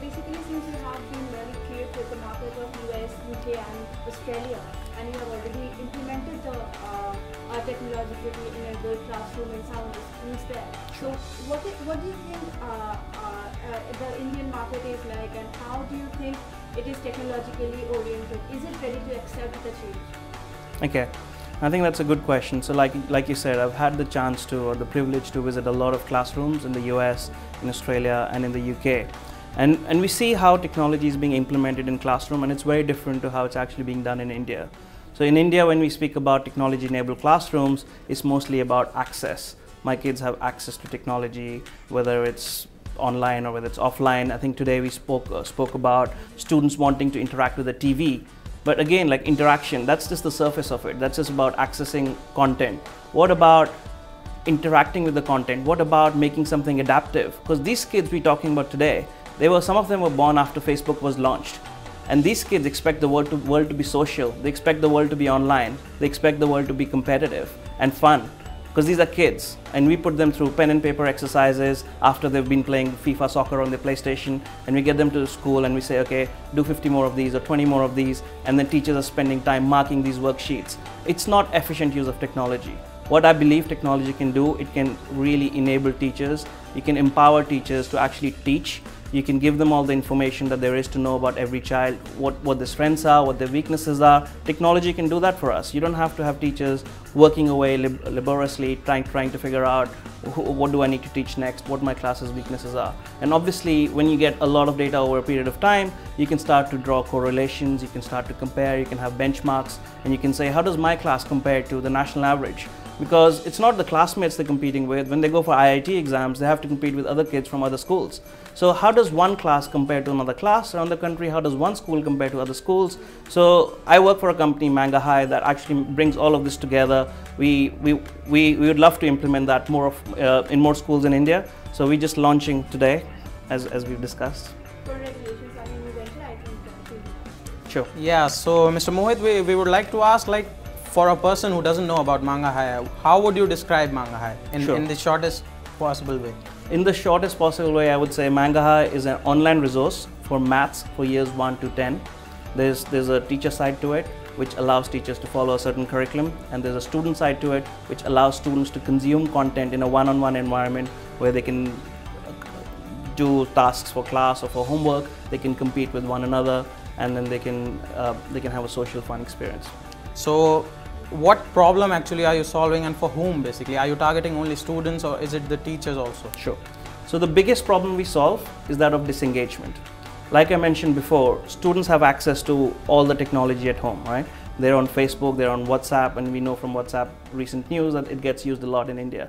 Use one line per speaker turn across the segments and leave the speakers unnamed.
basically, since you have been very clear with the market of US, UK and Australia, and you have already implemented the technologically enabled classroom in some of the schools there. So what do you think the Indian market is like, and how do you think it is technologically oriented? Is it ready to accept the change?
Okay. I think that's a good question. So like you said, I've had the chance to, or the privilege to visit a lot of classrooms in the US, in Australia and in the UK. And we see how technology is being implemented in classroom, and it's very different to how it's actually being done in India. So in India, when we speak about technology-enabled classrooms, it's mostly about access. My kids have access to technology, whether it's online or whether it's offline. I think today we spoke about students wanting to interact with the TV. But again, like interaction, that's just the surface of it. That's just about accessing content. What about interacting with the content? What about making something adaptive? Because these kids we're talking about today, some of them were born after Facebook was launched. And these kids expect the world to be social. They expect the world to be online. They expect the world to be competitive and fun. Because these are kids, and we put them through pen and paper exercises after they've been playing FIFA soccer on their PlayStation, and we get them to school and we say, okay, do 50 more of these or 20 more of these, and then teachers are spending time marking these worksheets. It's not efficient use of technology. What I believe technology can do, it can really enable teachers. You can empower teachers to actually teach. You can give them all the information that there is to know about every child, what their strengths are, what their weaknesses are. Technology can do that for us. You don't have to have teachers working away laboriously, trying to figure out what do I need to teach next, what my class's weaknesses are. And obviously, when you get a lot of data over a period of time, you can start to draw correlations, you can start to compare, you can have benchmarks, and you can say, how does my class compare to the national average? Because it's not the classmates they're competing with. When they go for IIT exams, they have to compete with other kids from other schools. So how does one class compare to another class around the country? How does one school compare to other schools? So I work for a company, MangaHigh, that actually brings all of this together. We would love to implement that in more schools in India. So we're just launching today, as we've discussed.
For regulations, I mean, eventually I think
Sure.
Yeah, so Mr. Mohit, we would like to ask, like, for a person who doesn't know about MangaHigh, how would you describe MangaHigh in the shortest possible way?
In the shortest possible way, I would say MangaHigh is an online resource for maths for years 1 to 10. There's a teacher side to it, which allows teachers to follow a certain curriculum, and there's a student side to it, which allows students to consume content in a one-on-one environment where they can do tasks for class or for homework. They can compete with one another, and then they can have a social fun experience.
So what problem actually are you solving, and for whom basically? Are you targeting only students, or is it the teachers also?
Sure. So the biggest problem we solve is that of disengagement. Like I mentioned before, students have access to all the technology at home, right? They're on Facebook, they're on WhatsApp, and we know from WhatsApp recent news that it gets used a lot in India.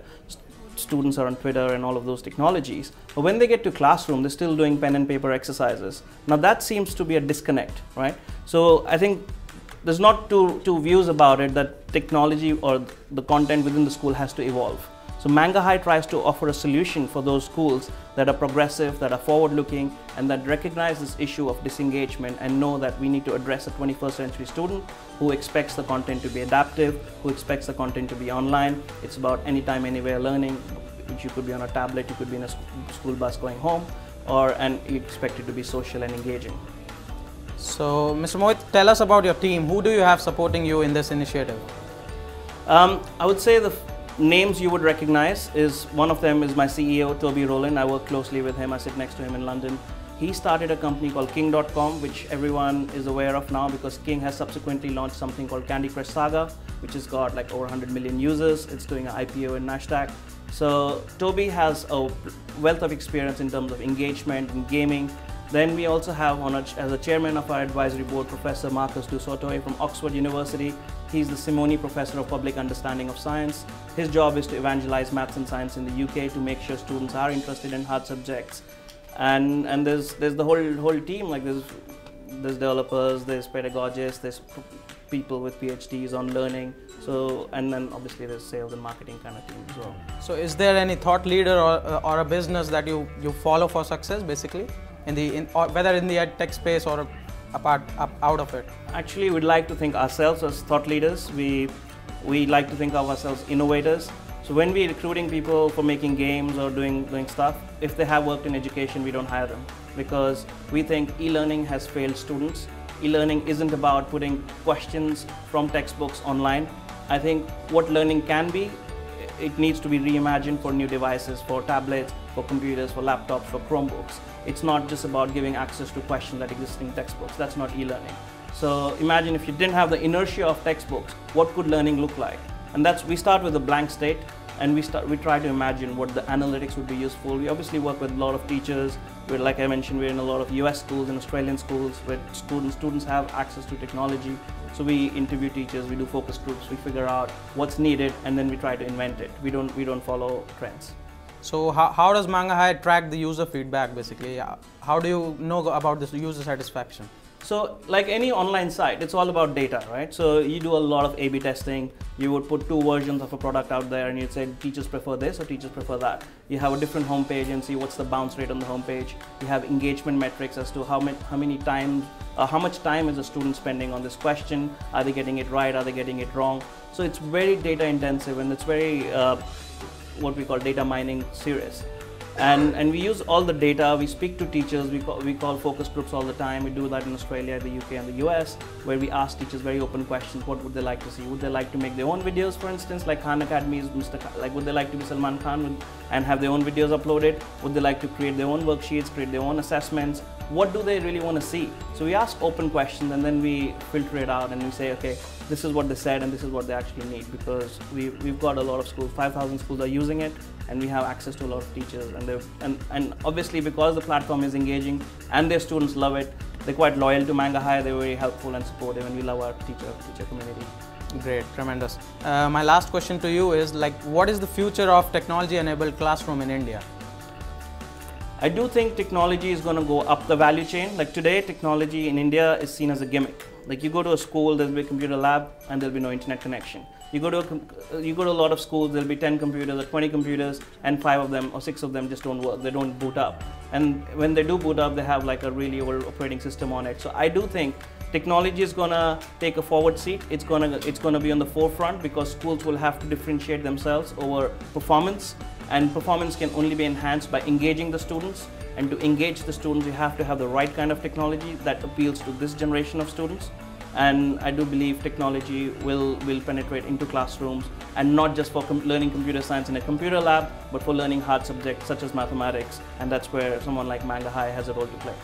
Students are on Twitter and all of those technologies. But when they get to classroom, they're still doing pen and paper exercises. Now that seems to be a disconnect, right? So I think there's not two views about it, that technology or the content within the school has to evolve. So MangaHigh tries to offer a solution for those schools that are progressive, that are forward-looking, and that recognize this issue of disengagement and know that we need to address a 21st century student who expects the content to be adaptive, who expects the content to be online. It's about anytime, anywhere learning, which you could be on a tablet, you could be in a school bus going home, and you expect it to be social and engaging.
So, Mr. Mohit, tell us about your team. Who do you have supporting you in this initiative?
I would say the names you would recognize is, one of them is my CEO, Toby Rowland. I work closely with him. I sit next to him in London. He started a company called King.com, which everyone is aware of now because King has subsequently launched something called Candy Crush Saga, which has got like over 100 million users. It's doing an IPO in Nasdaq. So Toby has a wealth of experience in terms of engagement and gaming. Then we also have as a chairman of our advisory board, Professor Marcus Du Sautoy from Oxford University. He's the Simoni Professor of Public Understanding of Science. His job is to evangelize maths and science in the UK to make sure students are interested in hard subjects. And there's the whole team, like there's developers, there's pedagogists, there's people with PhDs on learning. So, and then obviously there's sales and marketing kind of team as well.
So is there any thought leader or a business that you follow for success basically? Whether in the ed tech space or out of it?
Actually, we'd like to think ourselves as thought leaders. We like to think of ourselves innovators. So when we're recruiting people for making games or doing stuff, if they have worked in education, we don't hire them. because we think e-learning has failed students. E-learning isn't about putting questions from textbooks online. I think what learning can be, it needs to be reimagined for new devices, for tablets, for computers, for laptops, for Chromebooks. It's not just about giving access to questions that exist in textbooks. That's not e-learning. So imagine if you didn't have the inertia of textbooks, what could learning look like? And we start with a blank state, and we try to imagine what the analytics would be useful. We obviously work with a lot of teachers. Like I mentioned, we're in a lot of US schools and Australian schools where students have access to technology. So we interview teachers, we do focus groups, we figure out what's needed, and then we try to invent it. We don't follow trends.
So how does MangaHigh track the user feedback basically? How do you know about this user satisfaction?
So like any online site, it's all about data, right? So you do a lot of A/B testing. You would put 2 versions of a product out there and you'd say teachers prefer this or teachers prefer that. You have a different homepage and see what's the bounce rate on the homepage. You have engagement metrics as to how much time is a student spending on this question. Are they getting it right? Are they getting it wrong? So it's very data intensive, and it's very what we call data mining serious. And we use all the data. We speak to teachers. We call focus groups all the time. We do that in Australia, the UK, and the US, where we ask teachers very open questions. What would they like to see? Would they like to make their own videos, for instance, like Khan Academy's would they like to be Salman Khan and have their own videos uploaded? Would they like to create their own worksheets, create their own assessments? What do they really want to see? So we ask open questions, and then we filter it out, and we say, okay, this is what they said and this is what they actually need, because we've got a lot of schools, 5,000 schools are using it, and we have access to a lot of teachers, and obviously because the platform is engaging and their students love it, they're quite loyal to MangaHigh. They're very helpful and supportive, and we love our teacher community.
Great, tremendous. My last question to you is, like, what is the future of technology-enabled classroom in India?
I do think technology is going to go up the value chain. Like today, technology in India is seen as a gimmick. Like you go to a school, there'll be a computer lab, and there'll be no internet connection. You go to a lot of schools, there'll be 10 computers or 20 computers, and 5 of them or 6 of them just don't work. They don't boot up. And when they do boot up, they have like a really old operating system on it. So I do think technology is gonna take a forward seat. It's gonna be on the forefront, because schools will have to differentiate themselves over performance, and performance can only be enhanced by engaging the students. And to engage the students, you have to have the right kind of technology that appeals to this generation of students. And I do believe technology will penetrate into classrooms, and not just for learning computer science in a computer lab, but for learning hard subjects such as mathematics. And that's where someone like MangaHigh has a role to play.